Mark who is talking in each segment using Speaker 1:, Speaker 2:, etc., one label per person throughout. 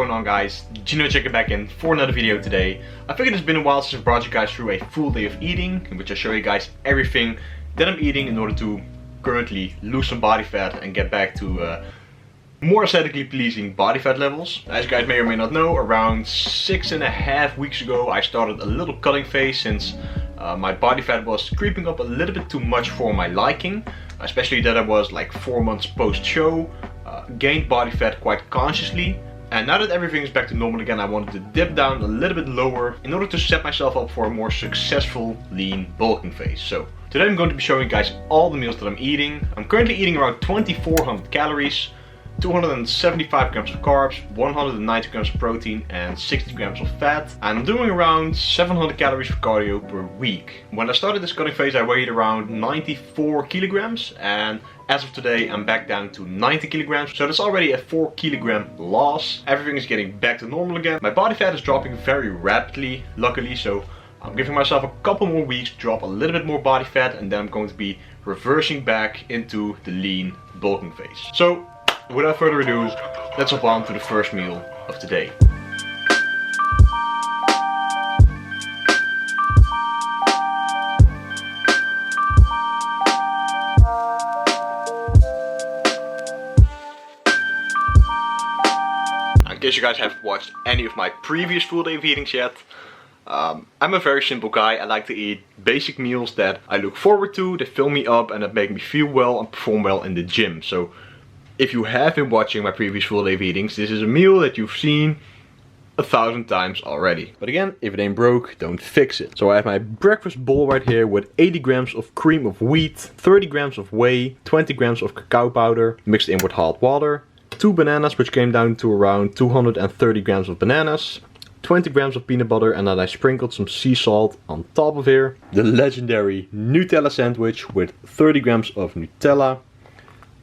Speaker 1: going on, guys? Gino checking back in for another video today. I figured it's been a while since I brought you guys through a full day of eating, in which I show you guys everything that I'm eating in order to currently lose some body fat and get back to more aesthetically pleasing body fat levels. As you guys may or may not know, around 6.5 weeks ago I started a little cutting phase since my body fat was creeping up a little bit too much for my liking, especially that I was like 4 months post show, gained body fat quite consciously. And now that everything is back to normal again, I wanted to dip down a little bit lower in order to set myself up for a more successful lean bulking phase. So today I'm going to be showing you guys all the meals that I'm eating. I'm currently eating around 2400 calories, 275 grams of carbs, 190 grams of protein and 60 grams of fat. And I'm doing around 700 calories of cardio per week. When I started this cutting phase I weighed around 94 kilograms, and as of today I'm back down to 90 kilograms. So that's already a 4 kilogram loss. Everything is getting back to normal again. My body fat is dropping very rapidly, luckily, so I'm giving myself a couple more weeks to drop a little bit more body fat, and then I'm going to be reversing back into the lean bulking phase. So without further ado, let's hop on to the first meal of today. In case you guys haven't watched any of my previous full day of eatings yet, I'm a very simple guy. I like to eat basic meals that I look forward to, that fill me up and that make me feel well and perform well in the gym. So if you have been watching my previous full day of eatings, this is a meal that you've seen 1,000 times already. But again, if it ain't broke, don't fix it. So I have my breakfast bowl right here with 80 grams of cream of wheat, 30 grams of whey, 20 grams of cacao powder mixed in with hot water, 2 bananas, which came down to around 230 grams of bananas, 20 grams of peanut butter, and then I sprinkled some sea salt on top of here. The legendary Nutella sandwich with 30 grams of Nutella,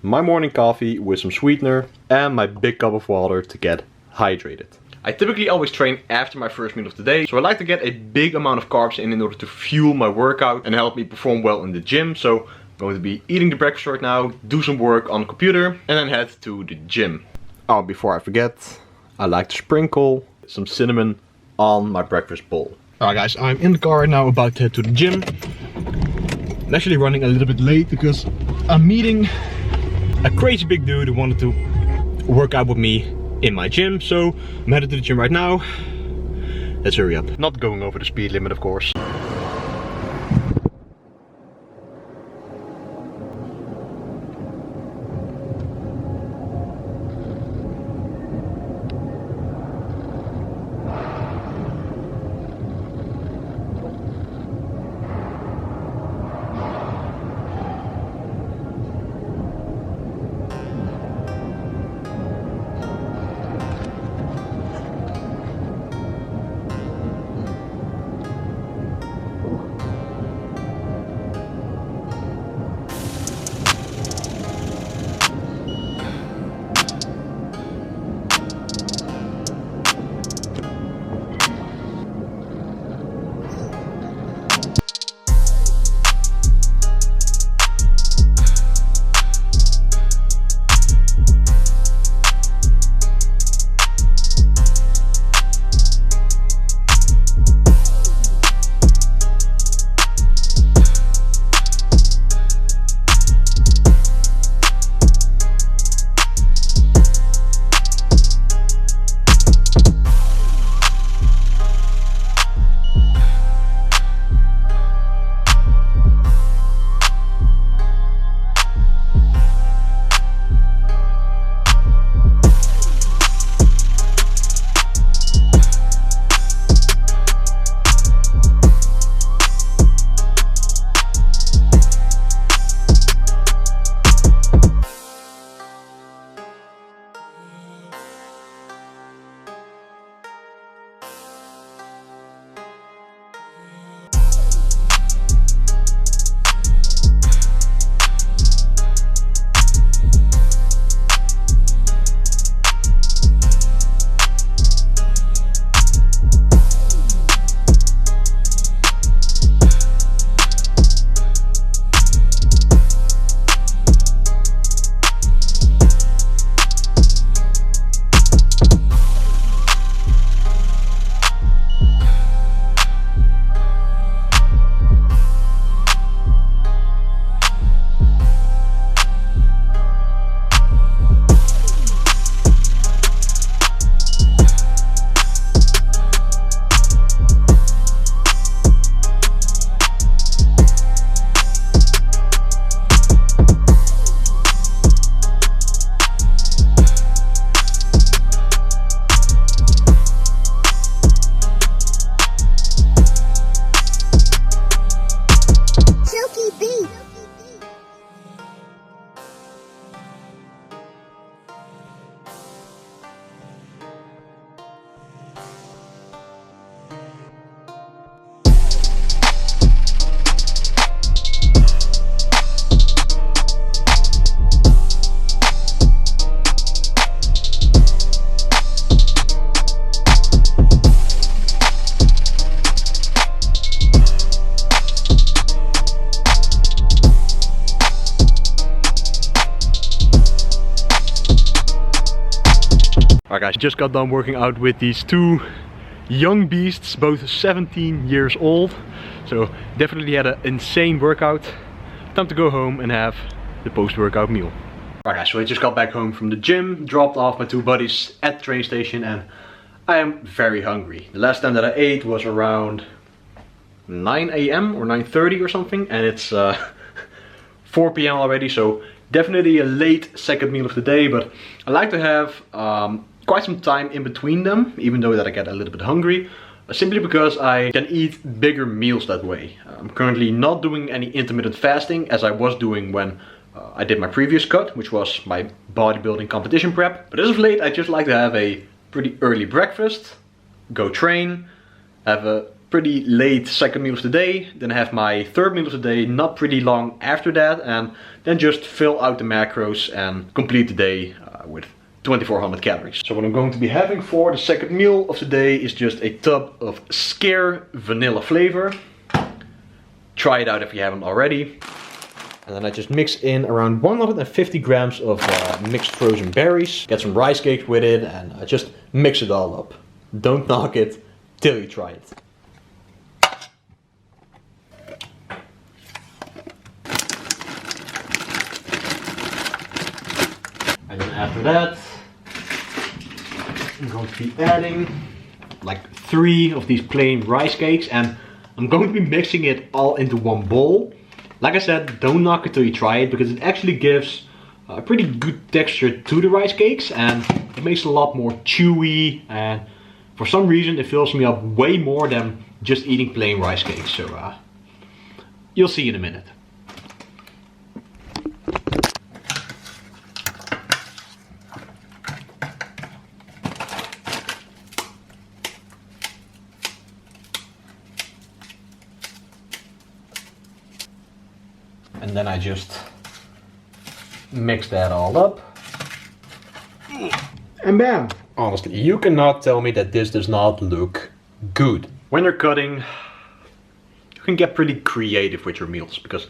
Speaker 1: my morning coffee with some sweetener, and my big cup of water to get hydrated. I typically always train after my first meal of the day, so I like to get a big amount of carbs in order to fuel my workout and help me perform well in the gym. So I'm going to be eating the breakfast right now, do some work on the computer, and then head to the gym. Oh, before I forget, I like to sprinkle some cinnamon on my breakfast bowl. Alright guys, I'm in the car right now about to head to the gym. I'm actually running a little bit late because I'm meeting a crazy big dude who wanted to work out with me in my gym. So I'm headed to the gym right now. Let's hurry up. Not going over the speed limit, of course. Guys, just got done working out with these two young beasts, both 17 years old. So definitely had an insane workout. Time to go home and have the post-workout meal. Alright guys, so I just got back home from the gym, dropped off my two buddies at the train station, and I am very hungry. The last time that I ate was around 9 AM or 9:30 or something, and it's 4 PM already, so definitely a late second meal of the day, but I like to have quite some time in between them, even though that I get a little bit hungry, simply because I can eat bigger meals that way. I'm currently not doing any intermittent fasting as I was doing when I did my previous cut, which was my bodybuilding competition prep. But as of late, I just like to have a pretty early breakfast, go train, have a pretty late second meal of the day, then have my third meal of the day not pretty long after that, and then just fill out the macros and complete the day with 2400 calories. So what I'm going to be having for the second meal of the day is just a tub of Scare vanilla flavor. Try it out if you haven't already. And then I just mix in around 150 grams of mixed frozen berries. Get some rice cakes with it, and I just mix it all up. Don't knock it till you try it. And then after that, I'm going to be adding like 3 of these plain rice cakes, and I'm going to be mixing it all into one bowl. Like I said, don't knock it till you try it, because it actually gives a pretty good texture to the rice cakes, and it makes it a lot more chewy, and for some reason it fills me up way more than just eating plain rice cakes. So you'll see in a minute. And then I just mix that all up. And bam! Honestly, you cannot tell me that this does not look good. When you're cutting, you can get pretty creative with your meals, because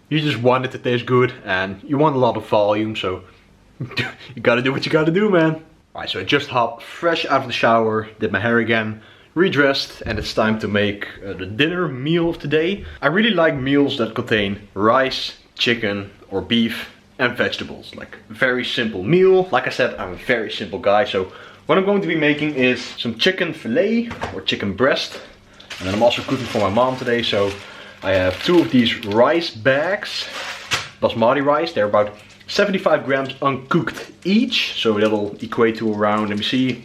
Speaker 1: you just want it to taste good and you want a lot of volume, so you gotta do what you gotta do, man. Alright, so I just hopped fresh out of the shower, did my hair again, redressed, and it's time to make the dinner meal of the day. I really like meals that contain rice, chicken or beef and vegetables. Like, very simple meal. Like I said, I'm a very simple guy, so what I'm going to be making is some chicken fillet or chicken breast. And then I'm also cooking for my mom today, so I have 2 of these rice bags, basmati rice. They're about 75 grams uncooked each, so that'll equate to around, let me see,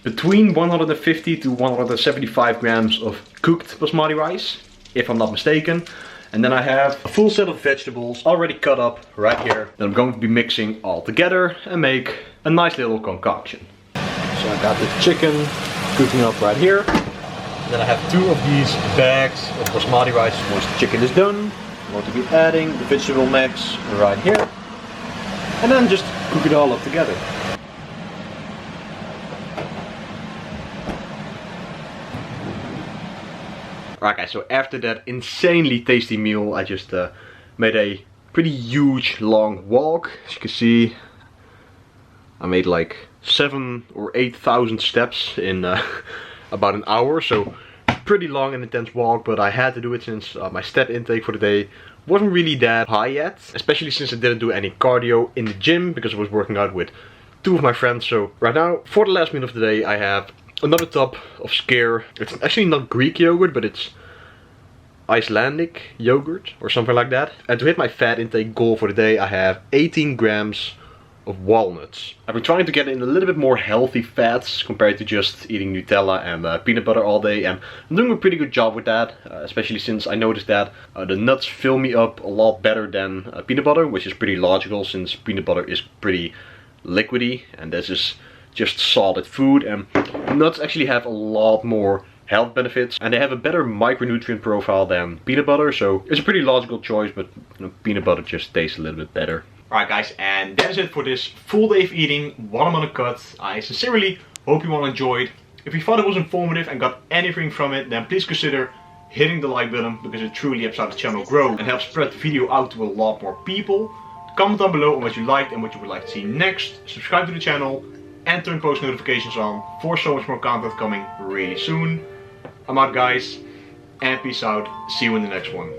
Speaker 1: between 150 to 175 grams of cooked basmati rice, if I'm not mistaken. And then I have a full set of vegetables already cut up right here that I'm going to be mixing all together and make a nice little concoction. So I got the chicken cooking up right here. And then I have 2 of these bags of basmati rice. Once the chicken is done, I'm going to be adding the vegetable mix right here. And then just cook it all up together. Alright guys, so after that insanely tasty meal, I just made a pretty huge long walk. As you can see, I made like 7,000 or 8,000 steps in about an hour. So pretty long and intense walk, but I had to do it since my stat intake for the day wasn't really that high yet. Especially since I didn't do any cardio in the gym, because I was working out with 2 of my friends. So right now, for the last meal of the day, I have another tub of Scare. It's actually not Greek yogurt, but it's Icelandic yogurt or something like that. And to hit my fat intake goal for the day, I have 18 grams of walnuts. I've been trying to get in a little bit more healthy fats compared to just eating Nutella and peanut butter all day, and I'm doing a pretty good job with that, especially since I noticed that the nuts fill me up a lot better than peanut butter, which is pretty logical since peanut butter is pretty liquidy and this is just solid food, and nuts actually have a lot more health benefits and they have a better micronutrient profile than peanut butter, so it's a pretty logical choice, but you know, peanut butter just tastes a little bit better. Alright guys, and that's it for this full day of eating, what I'm gonna cut. I sincerely hope you all enjoyed. If you thought it was informative and got anything from it, then please consider hitting the like button, because it truly helps out the channel grow and helps spread the video out to a lot more people. Comment down below on what you liked and what you would like to see next. Subscribe to the channel, and turn post notifications on for so much more content coming really soon. I'm out guys, and peace out. See you in the next one.